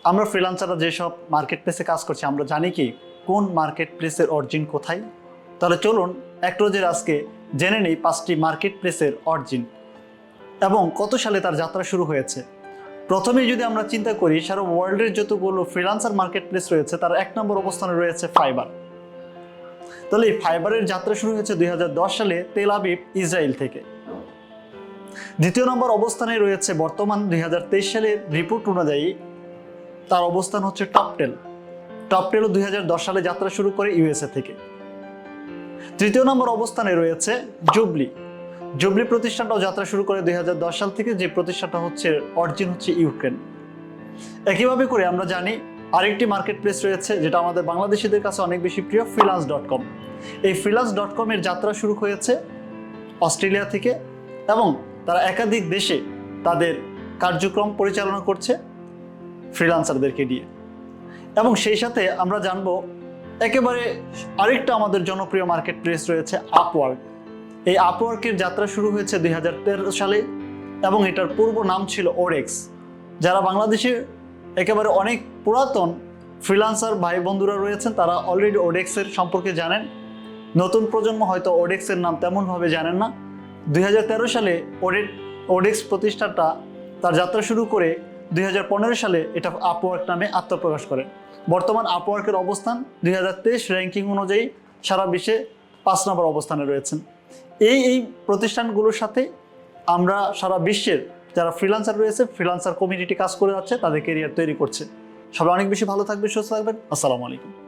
আমরা ফ্রিল্যান্সাররা যেসব মার্কেট প্লেসে কাজ করছি আমরা জানি কি কোন মার্কেট প্লেসের অরিজিন কোথায়। তাহলে চলুন এক রোজের আজকে জেনে নেই 5টি মার্কেট প্লেসের অরিজিন এবং কত সালে তার যাত্রা শুরু হয়েছে। প্রথমেই যদি আমরা চিন্তা করি সারা ওয়ার্ল্ডের যতগুলো ফ্রিল্যান্সার মার্কেট প্লেস রয়েছে তার 1 নম্বর অবস্থানে রয়েছে ফাইবার। তাহলে এই ফাইবারের যাত্রা শুরু হয়েছে 2010 সালে তেল আবিব ইসরায়েল থেকে। 2য় নম্বর অবস্থানে রয়েছে বর্তমান 2023 সালের রিপোর্ট অনুযায়ী তার অবস্থান হচ্ছে টপটেলও 2010 সালে যাত্রা শুরু করে ইউএসএ থেকে। 3য় নম্বর অবস্থানে রয়েছে জুবলি প্রতিষ্ঠানটাও যাত্রা শুরু করে 2010 সাল থেকে, যে প্রতিষ্ঠানটা হচ্ছে অরিজিন হচ্ছে ইউক্রেন। একইভাবে করে আমরা জানি আরেকটি মার্কেট প্লেস রয়েছে যেটা আমাদের বাংলাদেশিদের কাছে অনেক বেশি প্রিয়, freelance.com। এই freelance.com এর যাত্রা শুরু হয়েছে অস্ট্রেলিয়া থেকে এবং তারা একাধিক দেশে তাদের কার্যক্রম পরিচালনা করছে ফ্রিল্যান্সারদেরকে দিয়ে। এবং সেই সাথে আমরা জানবো একেবারে আরেকটা আমাদের জনপ্রিয় মার্কেট প্লেস রয়েছে আপওয়ার্ক। এই আপওয়ার্কের যাত্রা শুরু হয়েছে 2013 সালে এবং এটার পূর্ব নাম ছিল ওরেক্স। যারা বাংলাদেশের একেবারে অনেক পুরাতন ফ্রিল্যান্সার ভাই বন্ধুরা রয়েছেন তারা অলরেডি ওডেক্সের সম্পর্কে জানেন। নতুন প্রজন্ম হয়তো ওডেক্সের নাম তেমনভাবে জানেন না। 2013 সালে ওডেক্স প্রতিষ্ঠানটা তার যাত্রা শুরু করে 2015 সালে এটা আপওয়ার্ক নামে আত্মপ্রকাশ করে। বর্তমান আপওয়ার্কের অবস্থান 2023 র্যাঙ্কিং অনুযায়ী সারা বিশ্বে 5 নম্বর অবস্থানে রয়েছেন। এই প্রতিষ্ঠানগুলোর সাথে আমরা সারা বিশ্বের যারা ফ্রিল্যান্সার রয়েছে ফ্রিল্যান্সার কমিউনিটি কাজ করে যাচ্ছে তাদের ক্যারিয়ার তৈরি করছে। সবাই অনেক বেশি ভালো থাকবে, সুস্থ থাকবেন। আসসালামু আলাইকুম।